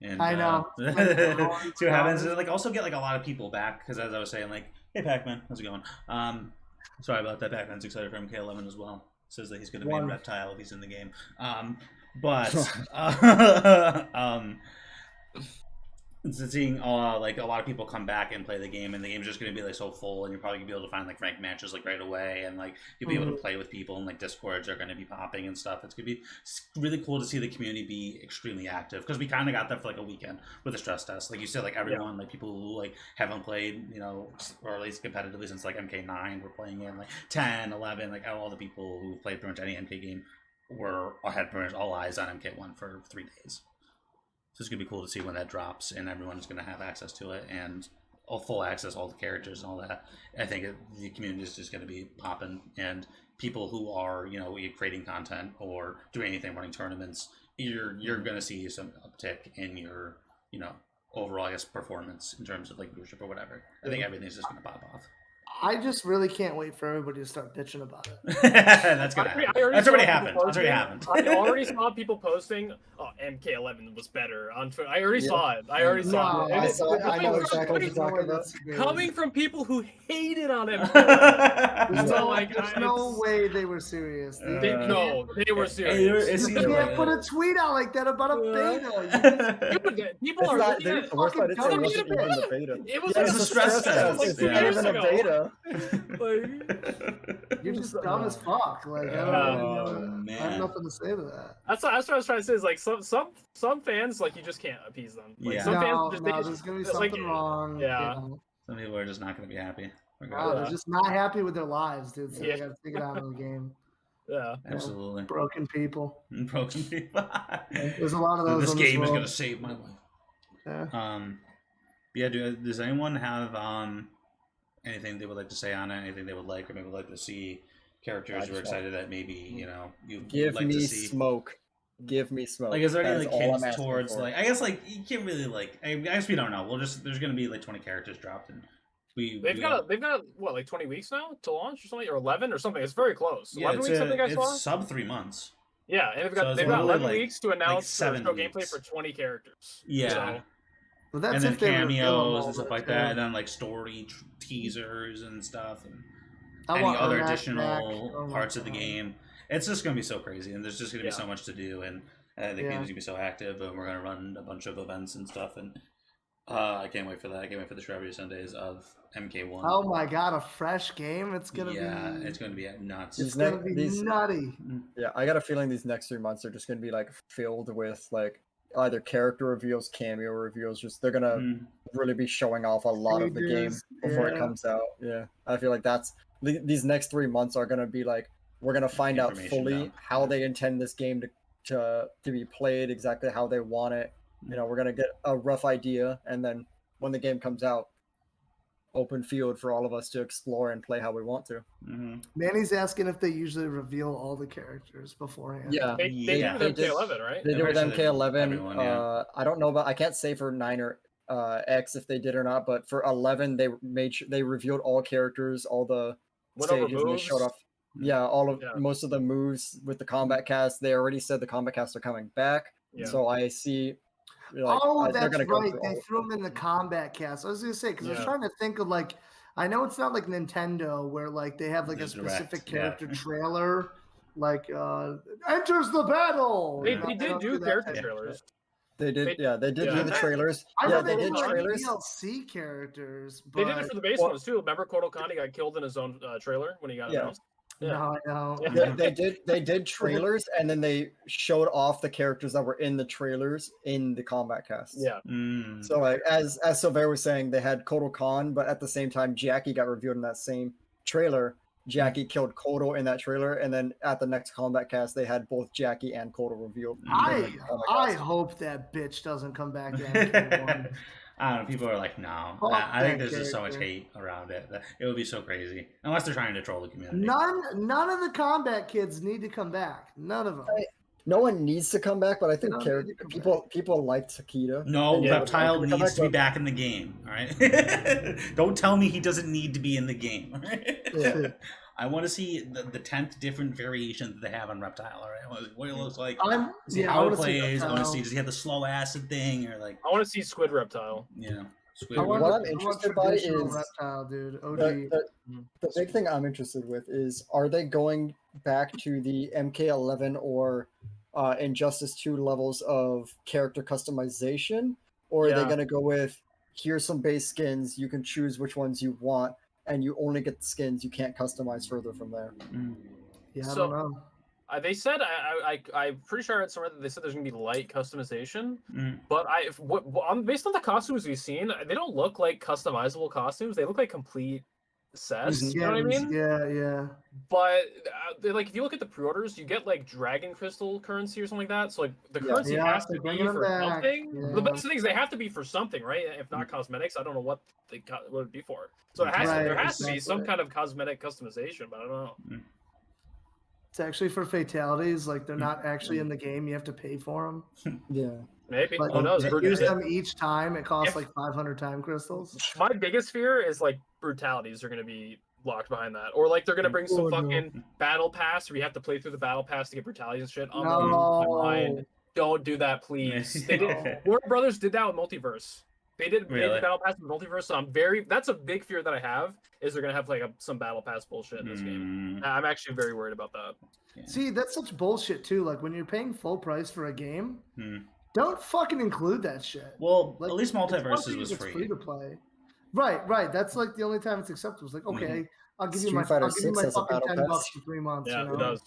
S1: And
S4: I know.
S1: See what happens. Like, also get like a lot of people back, because as I was saying, like, hey Pac-Man, how's it going? Sorry about that. Pac-Man's excited for MK11 as well. Says that he's going to be a reptile if he's in the game. Seeing like a lot of people come back and play the game, and the game's just going to be like so full, and you're probably going to be able to find like ranked matches like right away, and like you'll be able to play with people, and like discords are going to be popping and stuff. It's going to be really cool to see the community be extremely active, because we kind of got that for like a weekend with the stress test. Like you said, like everyone, like people who like haven't played, you know, or at least competitively since like MK9 were playing in, like 10, 11, like all the people who played pretty much any MK game had pretty much all eyes on MK1 for 3 days. So it's going to be cool to see when that drops and everyone's going to have access to it, and full access, all the characters and all that. I think the community is just going to be popping, and people who are, you know, creating content or doing anything, running tournaments, you're going to see some uptick in your, you know, overall, I guess, performance in terms of like viewership or whatever. I think everything's just going to pop off.
S4: I just really can't wait for everybody to start bitching about it.
S1: That's gonna happen. That's already happened. That's already happened.
S3: I already saw people posting, "Oh, MK11 was better." On Twitter. I already saw it. I already saw it.
S2: I know exactly what you're talking about.
S3: Coming from people who hated on MK11.
S4: There's
S3: So,
S4: no way they were serious.
S3: They were serious.
S4: You can't put a tweet out like that about a beta.
S3: People are looking at
S2: the worst part is it wasn't even the beta.
S3: It was
S1: a stress test.
S2: It's not even a beta.
S4: You're just dumb as fuck. Like, I have nothing to say to that.
S3: That's what I was trying to say. Is like some fans, like, you just can't appease them. Like,
S1: Yeah.
S3: some fans
S4: there's gonna be something wrong.
S3: Yeah.
S4: You know?
S1: Some people are just not gonna be happy.
S4: Wow, they're just not happy with their lives, dude. So they gotta take it out of the game.
S3: Yeah,
S1: absolutely.
S4: Broken people.
S1: Broken people.
S4: There's a lot of those.
S1: This game is gonna save my life.
S4: Yeah.
S1: Yeah. Does anyone have anything they would like to say on it? Anything they would like, or maybe like to see characters who are excited that maybe you
S2: give
S1: like
S2: me
S1: to see?
S2: Smoke. Give me smoke.
S1: Like, is there any
S2: That
S1: like
S2: is all I'm
S1: hints
S2: asking
S1: towards
S2: for.
S1: like? I guess like you can't really like. I guess we don't know. There's gonna be like 20 characters dropped, and they've
S3: got what, like 20 weeks now to launch or something, or 11 or something. It's very close. 11 weeks, I think I saw.
S1: It's sub 3 months.
S3: Yeah, and they've got 11 weeks to announce show
S1: 7
S3: gameplay
S1: weeks.
S3: for 20 characters.
S1: Yeah.
S3: So,
S4: well, that's
S1: and then
S4: if they
S1: cameos and stuff like that, and then like story teasers and stuff, and any
S4: want
S1: other
S4: Ermac
S1: additional
S4: back. Oh my
S1: parts of the
S4: God.
S1: game. It's just gonna be so crazy, and there's just gonna be so much to do, and the game's gonna be so active, and we're gonna run a bunch of events and stuff, and I can't wait for that. I can't wait for the Strawberry Sundays of MK1.
S4: Oh my God, a fresh game! It's gonna
S1: be. It's gonna be nuts.
S4: It's gonna be nutty.
S2: Yeah, I got a feeling these next 3 months are just gonna be like filled with like either character reveals, cameo reveals. Just they're gonna really be showing off a lot of the game before it comes out. Yeah, I feel like these next 3 months are gonna be like we're gonna find out fully how they intend this game to be played, exactly how they want it. You know, we're gonna get a rough idea, and then when the game comes out, open field for all of us to explore and play how we want to.
S4: Manny's asking if they usually reveal all the characters beforehand.
S2: Yeah,
S3: they did with MK11, right?
S2: They did with MK11.
S1: Everyone,
S2: I don't know about. I can't say for 9 or X if they did or not, but for 11, they they revealed all characters, all the stages, and they showed off. Yeah, most of the moves with the combat cast. They already said the combat cast are coming back. Yeah. So I see.
S4: Like, that's right. They threw them in the combat cast. I was gonna say because I was trying to think of like, I know it's not like Nintendo where like they have like a specific character trailer, like enters the battle.
S3: They did do character trailers.
S2: They did, they did do the trailers.
S4: I know
S2: they did trailers.
S4: DLC characters.
S3: They did it for the base ones too. Remember, Kotal Kahn got killed in his own trailer when he got announced.
S4: No, I know.
S2: They did trailers, and then they showed off the characters that were in the trailers in the combat cast.
S3: Yeah.
S2: So like as Silver was saying, they had Kotal Kahn, but at the same time, Jackie got revealed in that same trailer. Jackie killed Kotal in that trailer, and then at the next combat cast, they had both Jackie and Kotal revealed.
S4: I hope that bitch doesn't come back to MK1.
S1: I don't know. People are like, no. I think there's just so much hate around it. It would be so crazy. Unless they're trying to troll the community.
S4: None of the combat kids need to come back. None of them.
S2: No one needs to come back, but I think people like Takeda.
S1: No, Reptile needs to be back in the game. All right. Don't tell me he doesn't need to be in the game. All right?
S2: Yeah.
S1: I want to see the 10th different variation that they have on Reptile. All right. I want to see what it looks like. See how it plays. I want to see, does he have the slow acid thing or like?
S3: I want to see Squid Reptile.
S1: Yeah.
S2: What I'm interested by is
S4: Reptile, dude.
S2: The big thing I'm interested with is, are they going back to the MK11 or Injustice 2 levels of character customization, or are they going to go with, here's some base skins, you can choose which ones you want, and you only get the skins, you can't customize further from there?
S4: Yeah, I don't know.
S3: They said I'm pretty sure I read somewhere that they said there's gonna be light customization, but based on the costumes we've seen, they don't look like customizable costumes. They look like complete sets. You know what I mean?
S4: Yeah.
S3: But like if you look at the pre-orders, you get like Dragon Crystal currency or something like that. So like the currency has to be for something. Yeah. The best thing is they have to be for something, right? If not cosmetics, I don't know what it would be for. So there has to be some kind of cosmetic customization, but I don't know.
S4: It's actually for fatalities, like they're not actually in the game. You have to pay for them.
S2: Yeah,
S3: maybe.
S4: Like,
S3: Who knows?
S4: Use them each time. It costs like 500 time crystals.
S3: My biggest fear is like brutalities are going to be locked behind that. Or like they're gonna bring some
S4: Oh, no.
S3: fucking battle pass where you have to play through the battle pass to get brutalities and shit. I'm
S4: No.
S3: losing my mind. Don't do that, please. They did. Warner Brothers did that with Multiverse. They did made
S1: Really?
S3: the battle pass with Multiverse, so that's a big fear that I have is they're gonna have like some battle pass bullshit in this game. I'm actually very worried about that.
S1: Yeah.
S4: See, that's such bullshit too. Like when you're paying full price for a game, don't fucking include that shit.
S1: Well,
S4: Like,
S1: at least Multiverses was
S4: it's
S1: free.
S4: free to play. Right. That's like the only time it's acceptable. It's like, okay, I'll give you my
S2: Street Fighter
S4: fucking
S2: 6 has a battle
S4: $10
S2: pass.
S4: for 3 months.
S3: Yeah,
S4: you know?
S3: it does.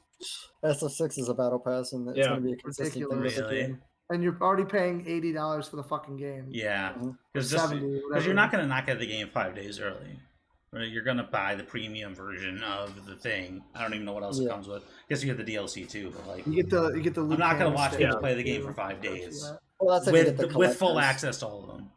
S2: SF6 is a battle pass, and it's
S3: Yeah.
S2: going to be a consistent thing with the
S1: Really?
S2: game.
S4: And you're already paying $80 for the fucking game.
S1: Yeah,
S2: Mhm.
S1: because
S4: 70,
S1: you're
S4: whatever.
S1: not gonna knock out the game 5 days early. Right? You're gonna buy the premium version of the thing. I don't even know what else it
S2: Yeah.
S1: comes with. I guess you get the DLC too, but like,
S4: You get the
S1: I'm
S4: Liu
S1: not gonna
S4: Kang
S1: watch
S4: stage
S1: people play the game
S4: too.
S1: for 5 days
S2: Well, that's if you get the
S1: with full
S2: collectors.
S1: access to all of them.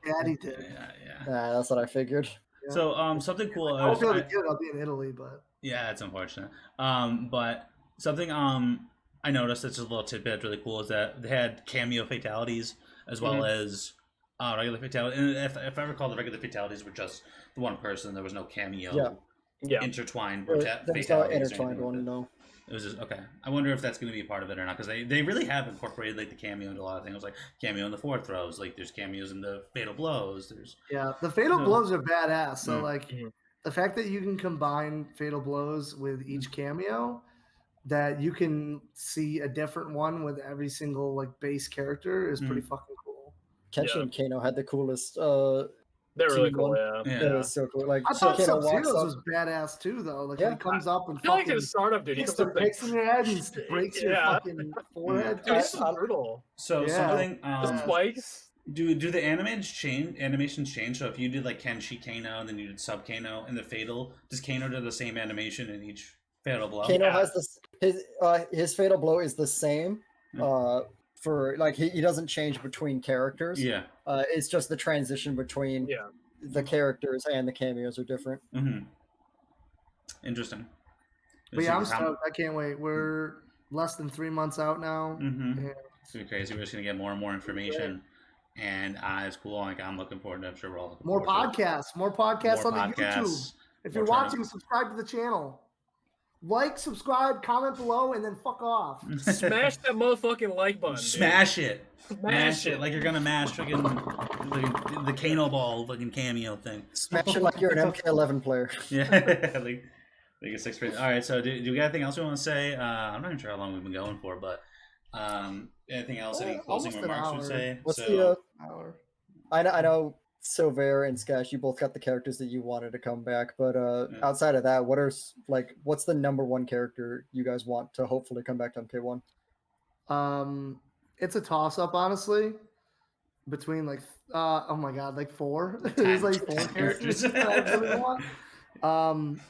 S4: Daddy did.
S1: Yeah.
S2: That's what I figured.
S4: Yeah.
S1: So something cool.
S4: I won't be able to do it. I'll be in Italy, but
S1: Yeah, it's unfortunate. But something I noticed that's just a little tidbit that's really cool is that they had cameo fatalities as well as regular fatalities. And if I recall, the regular fatalities were just the one person. There was no cameo
S3: Yeah.
S1: intertwined
S2: There's
S1: fatalities.
S2: no
S1: or anything
S2: intertwined
S1: like
S2: one,
S1: that.
S2: no.
S1: It was just okay. I wonder if that's going to be a part of it or not because they really have incorporated like the cameo into a lot of things, like cameo in the fourth throws. Like there's cameos in the fatal blows. There's
S4: yeah, the fatal
S1: No.
S4: blows are badass. So
S1: Mm.
S4: like
S3: Mhm.
S4: the fact that you can combine fatal blows with each cameo, that you can see a different one with every single like base character is pretty fucking cool.
S2: Kenshi
S3: Yeah.
S2: and Kano had the coolest.
S3: They're really
S2: Team
S3: cool,
S2: one.
S3: yeah.
S1: Yeah.
S2: It was so cool. Like
S4: I thought
S2: Kano
S4: Sub
S2: walks
S4: Zero's
S2: up.
S4: was badass too, though. Like
S2: Yeah.
S4: when he comes up and
S3: I feel like
S4: fucking
S3: his startup, dude. He
S4: hits
S3: comes
S4: the
S3: up like,
S4: picks in your head and breaks your
S3: Yeah.
S4: fucking forehead.
S3: dude, this is brutal.
S1: so
S4: Yeah.
S1: something.
S3: The spikes.
S1: Do the animations change? So if you did like Kenshi Kano and then you did Sub Kano and the fatal, does Kano do the same animation in each fatal blow?
S2: Kano
S3: Yeah.
S2: has this. His fatal blow is the same. For like he doesn't change between characters.
S1: Yeah.
S2: It's just the transition between
S3: Yeah.
S2: the characters and the cameos are different.
S1: Mm-hmm. Interesting.
S4: But yeah, I'm stoked. I can't wait. We're less than 3 months out now.
S1: Mm-hmm.
S4: Yeah.
S1: It's gonna be crazy. We're just gonna get more and more information, and it's cool. Like I'm looking forward to it. I'm sure we're all looking
S4: More
S1: forward to it.
S4: podcasts on the YouTube.
S1: podcasts,
S4: If
S1: more
S4: you're watching, subscribe to the channel. Like, subscribe, comment below, and then fuck off.
S3: Smash that motherfucking like button. Dude.
S1: Smash it.
S3: Smash it.
S1: Like you're gonna mash fucking the Kano ball fucking cameo thing.
S2: Smash it like you're an MK11 player.
S1: Yeah, like a 6th grade. All right, so do we got anything else we want to say? I'm not even sure how long we've been going for, but anything else? Any closing
S4: almost an
S1: remarks we'd
S4: hour.
S1: say?
S2: What's
S1: So,
S4: Hour.
S2: I know Silver and Skash, you both got the characters that you wanted to come back, but outside of that, what's the number one character you guys want to hopefully come back to MK1?
S4: It's a toss up, honestly, between like oh my god, like 4. There's like 4 characters that I really want.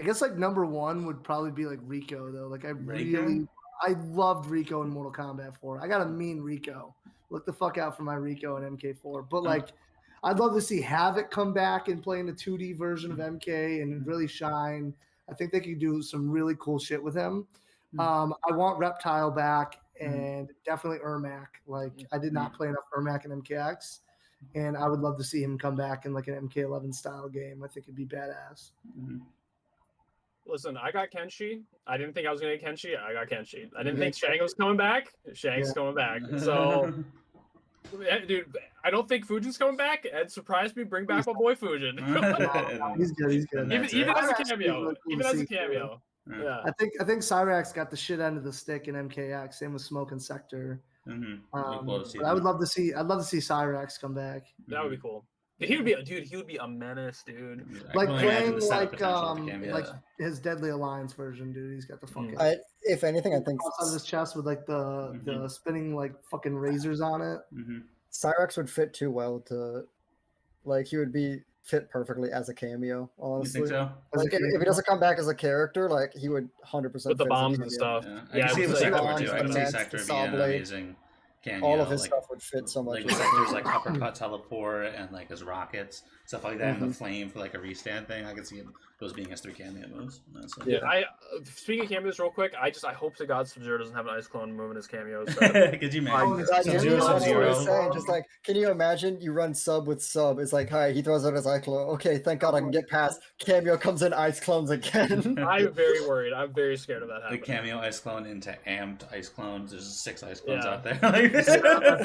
S4: I guess like number 1 would probably be like Rico though. Like I loved Rico in Mortal Kombat 4. I got a mean Rico. Look the fuck out for my Rico in MK4. But like I'd love to see Havoc come back and play in the 2D version of MK and really shine. I think they could do some really cool shit with him. I want Reptile back and definitely Ermac. Like I did not play enough Ermac in MKX, and I would love to see him come back in like an MK11 style game. I think it'd be badass.
S3: Listen, I got Kenshi. I didn't think I was gonna get Kenshi. I got Kenshi. I didn't think Shang was coming back. Shang's coming back. So, dude, I don't think Fujin's coming back. Ed surprised me. Bring back my boy Fujin.
S4: He's good. He's good.
S3: even as a
S4: Cyrax
S3: cameo.
S4: would be cool
S3: Even
S4: to
S3: as a
S4: see, too.
S3: cameo. Yeah.
S4: I think Cyrax got the shit end of the stick in MKX. Same with Smoke and Sector. But I would love to see. I'd love to see Cyrax come back.
S3: That would be cool. He would be a menace, dude.
S4: Like playing like his Deadly Alliance version, dude. He's got the fucking.
S2: If anything, I think
S4: on his chest with like the spinning like fucking razors on it.
S2: Cyrax would fit too well to, like, he would be fit perfectly as a cameo. Honestly,
S1: you think so?
S2: Like if he doesn't come back as a character, like he would 100%
S3: with the
S2: fit
S3: bombs
S2: as a
S3: and
S2: cameo.
S3: stuff.
S1: I can see it with
S3: like,
S1: Sector too. I can see
S2: Bombs,
S1: Sector
S2: the
S1: being
S2: saw
S1: an
S2: blade.
S1: amazing cameo.
S2: All of his
S1: like,
S2: stuff would fit so much.
S1: Like there's like uppercut teleport and like his rockets, stuff like that, and the flame for like a restand thing. I could see those being his 3 cameo moves. That's
S3: Yeah, speaking of cameos, real quick, I hope to God Sub-Zero doesn't have an ice clone moving his cameos. So.
S1: Could you imagine?
S2: Sub-Zero. Just like, can you imagine you run sub with sub? It's like, hi, he throws out his ice clone. Okay, thank God I can get past. Cameo comes in, ice clones again.
S3: I'm very worried. I'm very scared of that happening.
S1: The cameo ice clone into amped ice clones. There's 6 ice clones out there.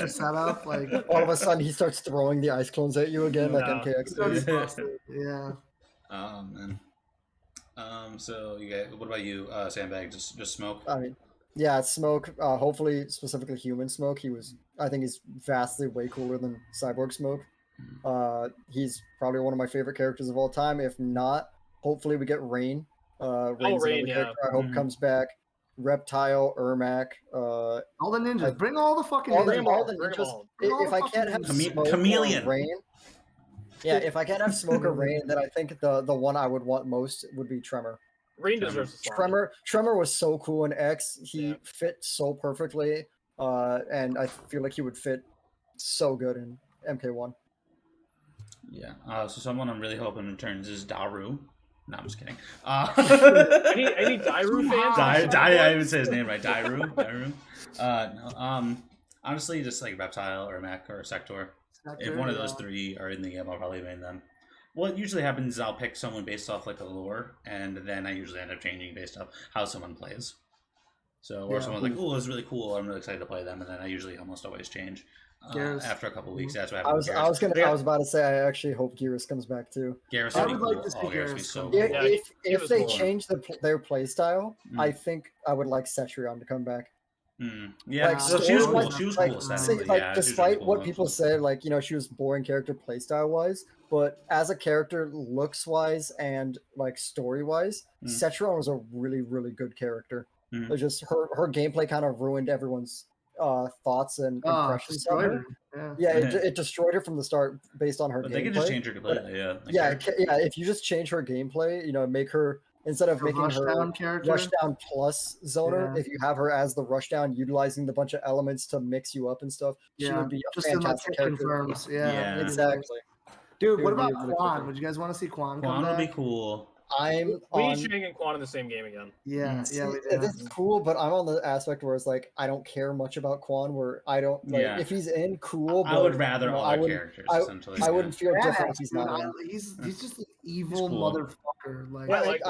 S4: Setup, like
S2: all of a sudden he starts throwing the ice clones at you again, like MKX.
S4: Yeah.
S1: Man. So you guys, what about you, Sandbag? Just smoke.
S2: I mean, yeah, smoke. Hopefully, specifically human smoke. I think he's vastly way cooler than Cyborg Smoke. He's probably one of my favorite characters of all time. If not, hopefully we get Rain.
S3: Rain, yeah.
S2: I hope comes back. Reptile, Ermac,
S4: all the ninjas. Bring all the fucking
S2: all
S4: ninjas.
S2: the ninjas. If I can't have Smoke
S1: Chameleon.
S2: or Rain, yeah, if I can't have Smoke or Rain, then I think the one I would want most would be Tremor.
S3: Rain deserves a slot.
S2: Tremor was so cool in X. He fit so perfectly, and I feel like he would fit so good in MK1.
S1: Yeah. So someone I'm really hoping returns is Daru. No, I'm just kidding.
S3: Any Dairu fans?
S1: I even say his name right. Dairu. No, honestly, just like Reptile or Mac or Sector. If one of those 3 are in the game, I'll probably main them. What usually happens is I'll pick someone based off like a lore, and then I usually end up changing based off how someone plays. So, or someone's like, "Oh, it's really cool. I'm really excited to play them," and then I usually almost always change after a couple weeks. That's what happens.
S2: I was about to say I actually hope Geras comes back too.
S1: Garrus
S4: I
S1: would
S4: would
S1: be
S4: like
S1: cool.
S4: to see
S1: Garrus would be
S4: Garrus
S1: so
S4: come
S1: cool.
S4: back.
S2: If they change their play style, I think I would like Cetrion to come back.
S1: Yeah,
S2: Like,
S1: so she was cool. She was cool.
S2: Despite
S1: cool
S2: what people say, like, you know, she was boring character playstyle wise, but as a character, looks wise and like story wise, Cetrion was a really, really good character. It's just her gameplay kind of ruined everyone's thoughts and impressions of her. It destroyed her from the start based on her gameplay.
S1: They could just change her completely.
S2: If you just change her gameplay, you know, make her, instead of making her rushdown plus zoner, if you have her as the rushdown, utilizing the bunch of elements to mix you up and stuff, she would be a fantastic character.
S4: Confirms.
S2: Exactly.
S4: Dude, what about Quan? Would you guys want to see Quan come back?
S1: Quan would be cool.
S3: We need Shang and Quan in the same game again.
S2: It's cool, but I'm on the aspect where it's like I don't care much about Quan. Where I don't like if he's in, cool. But,
S1: I would rather other characters. Essentially,
S2: I wouldn't feel different if he's not in.
S4: He's just an evil motherfucker. Like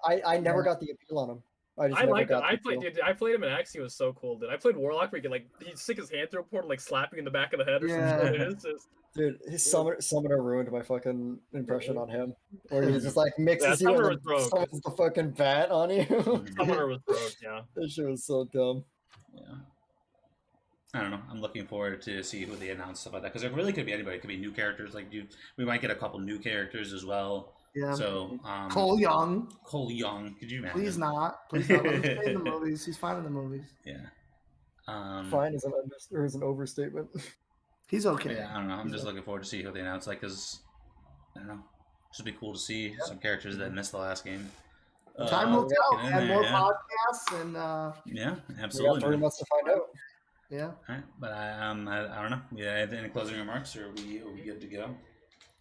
S2: I never got the appeal on him.
S3: I like that. I played him in X. He was so cool. Dude, I played Warlock where he'd stick his hand through a portal, like slapping in the back of the head or something.
S2: Dude, his Summoner ruined my fucking impression on him. Where he just like mixes you and summons the fucking bat on you.
S3: Summoner was broke, yeah.
S2: That shit was so dumb.
S1: Yeah. I don't know. I'm looking forward to see who they announce stuff like that, because it really could be anybody. It could be new characters. Like we might get a couple new characters as well.
S4: Yeah.
S1: So
S4: Cole Young.
S1: Could you imagine?
S4: Please not. Please not. Let him stay in the movies. He's fine in the movies.
S1: Yeah.
S2: Fine is an overstatement.
S4: He's okay.
S1: Yeah, I don't know. I'm just looking forward to see who they announce. Like, cause I don't know. Should be cool to see some characters that missed the last game.
S4: Time will tell. And more podcasts and
S1: yeah, absolutely.
S2: We got 3 months to find out.
S4: Yeah.
S1: All right, but I don't know. Yeah, any closing remarks, or are we good to go?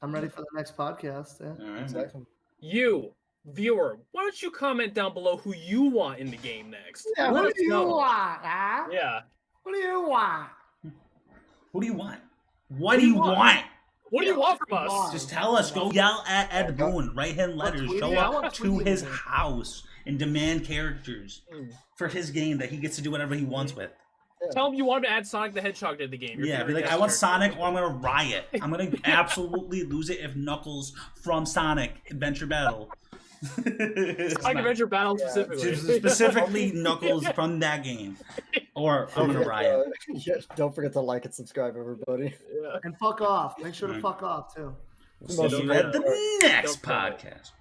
S4: I'm ready for the next podcast. Yeah.
S1: All right.
S2: Exactly.
S3: You, viewer, why don't you comment down below who you want in the game next?
S4: Yeah, what do you want, huh?
S3: Yeah.
S4: What do you want?
S1: Who do you want? What do you want?
S3: What do you want from us?
S1: Just tell us. Go yell at Ed Boon. Write him letters. Show up to his house and demand characters for his game that he gets to do whatever he wants with.
S3: Tell him you want to add Sonic the Hedgehog to the game.
S1: Yeah, be like, I want Sonic, or I'm gonna riot. I'm gonna absolutely lose it if Knuckles from Sonic Adventure Battle.
S3: Sonic Adventure Battle
S1: specifically Knuckles from that game, or I'm gonna riot.
S2: Don't forget to like and subscribe, everybody.
S3: Yeah.
S4: And fuck off. Make sure to fuck off too.
S1: See you at the next podcast.